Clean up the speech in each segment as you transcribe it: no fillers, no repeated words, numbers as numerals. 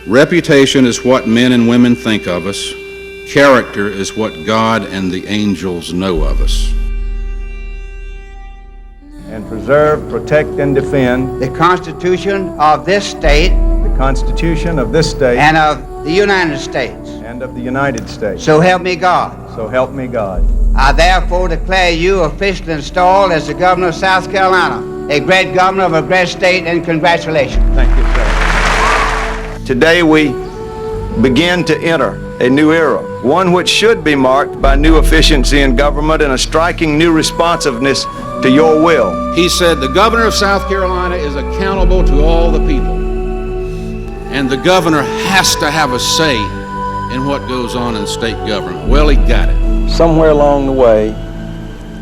Reputation is what men and women think of us. Character is what God and the angels know of us. And preserve, protect, and defend the Constitution of this state, the Constitution of this state, and of the United States. and of the United States. So help me God. So help me God. I therefore declare you officially installed as the Governor of South Carolina, a great governor of a great state, and congratulations. Thank you, sir. Today we begin to enter a new era, one which should be marked by new efficiency in government and a striking new responsiveness to your will. He said the governor of South Carolina is accountable to all the people, and the governor has to have a say in what goes on in state government. Well, he got it. Somewhere along the way,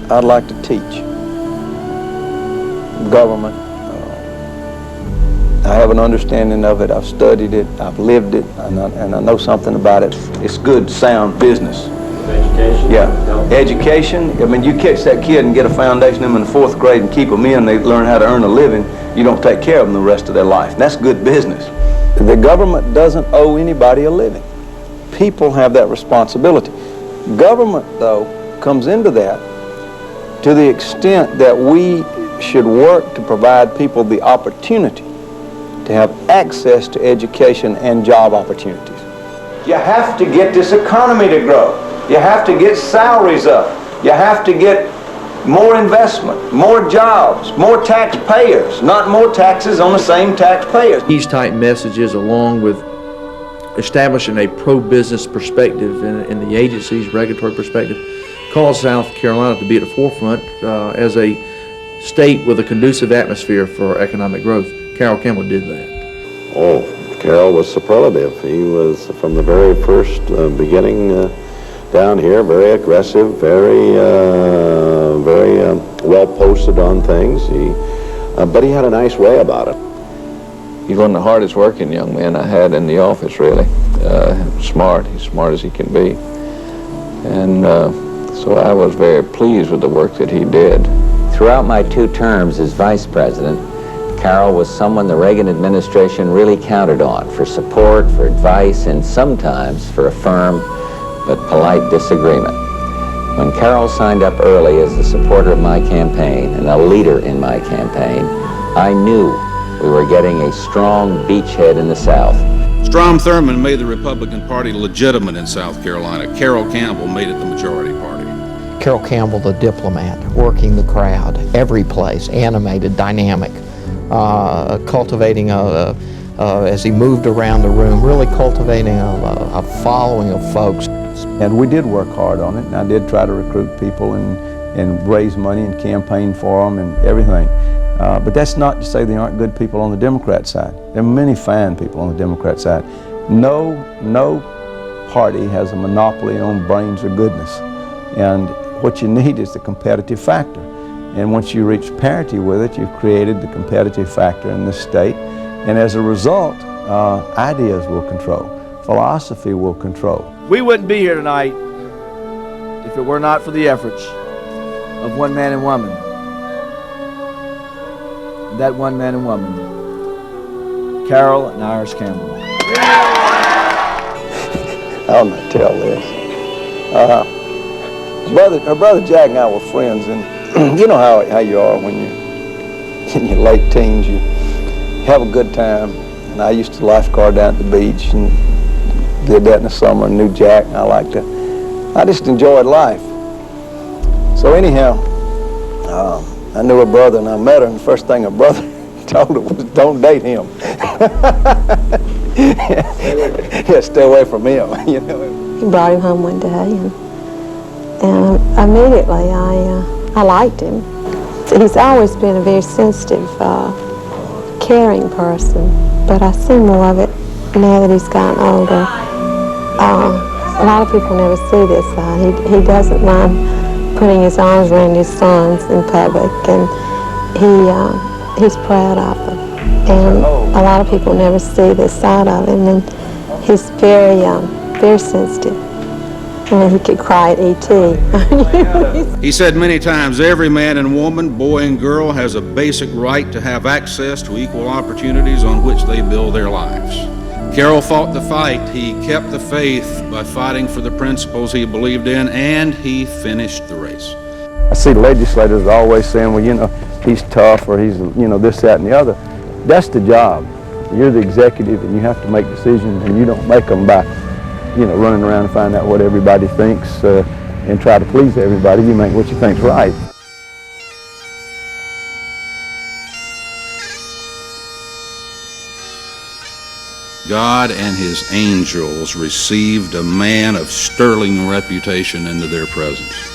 I'd like to teach government. I have an understanding of it. I've studied it. I've lived it, and I know something about it. It's good, sound business. Education? Yeah. Education. I mean, you catch that kid and get a foundation in them in the 4th grade and keep them in, they learn how to earn a living. You don't take care of them the rest of their life. That's good business. The government doesn't owe anybody a living. People have that responsibility. Government, though, comes into that to the extent that we should work to provide people the opportunity to have access to education and job opportunities. You have to get this economy to grow. You have to get salaries up. You have to get more investment, more jobs, more taxpayers, not more taxes on the same taxpayers. These type messages, along with establishing a pro-business perspective in the agency's regulatory perspective, cause South Carolina to be at the forefront as a state with a conducive atmosphere for economic growth. Carroll Campbell did that. Oh, Carroll was superlative. He was, from the very first beginning down here, very aggressive, very well posted on things. But he had a nice way about it. He's one of the hardest working young men I had in the office, really. Smart, he's smart as he can be. And so I was very pleased with the work that he did. Throughout my 2 terms as vice president, Carroll was someone the Reagan administration really counted on for support, for advice, and sometimes for a firm but polite disagreement. When Carroll signed up early as a supporter of my campaign and a leader in my campaign, I knew we were getting a strong beachhead in the South. Strom Thurmond made the Republican Party legitimate in South Carolina. Carroll Campbell made it the majority party. Carroll Campbell, the diplomat, working the crowd, every place, animated, dynamic, cultivating as he moved around the room, really cultivating a following of folks. And we did work hard on it, and I did try to recruit people and raise money and campaign for them and everything. But that's not to say there aren't good people on the Democrat side. There are many fine people on the Democrat side. No party has a monopoly on brains or goodness. And what you need is the competitive factor. And once you reach parity with it, you've created the competitive factor in this state. And as a result, ideas will control. Philosophy will control. We wouldn't be here tonight if it were not for the efforts of one man and woman. And that one man and woman, Carroll and Iris Campbell. I'll not tell this. Her brother Jack and I were friends, and you know how you are when you're in your late teens. You have a good time, and I used to lifeguard down at the beach and did that in the summer, and knew Jack, and I just enjoyed life. So anyhow, I knew her brother, and I met her, and the first thing her brother told her was, don't date him. Yeah, stay away from him, you know. He brought him home one day, and immediately I liked him. He's always been a very sensitive, caring person, but I see more of it now that he's gotten older. A lot of people never see this side. He doesn't mind putting his arms around his sons in public, and he's proud of them. And a lot of people never see this side of him, and he's very, very sensitive. I mean, he could cry at E.T. He said many times, every man and woman, boy and girl, has a basic right to have access to equal opportunities on which they build their lives. Carroll fought the fight. He kept the faith by fighting for the principles he believed in, and he finished the race. I see legislators always saying, well, you know, he's tough or he's, you know, this, that, and the other. That's the job. You're the executive and you have to make decisions, and you don't make them by, you know, running around and find out what everybody thinks and try to please everybody. You make what you think's right. God and his angels received a man of sterling reputation into their presence.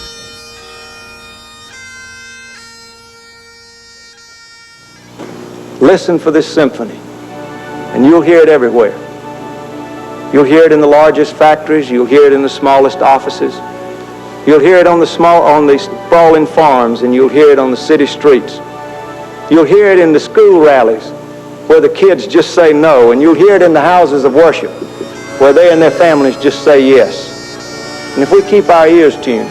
Listen for this symphony, and you'll hear it everywhere. You'll hear it in the largest factories. You'll hear it in the smallest offices. You'll hear it on the sprawling farms, and you'll hear it on the city streets. You'll hear it in the school rallies where the kids just say no, and you'll hear it in the houses of worship where they and their families just say yes. And if we keep our ears tuned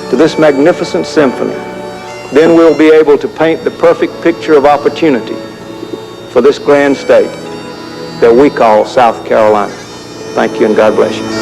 to this magnificent symphony, then we'll be able to paint the perfect picture of opportunity for this grand state that we call South Carolina. Thank you, and God bless you.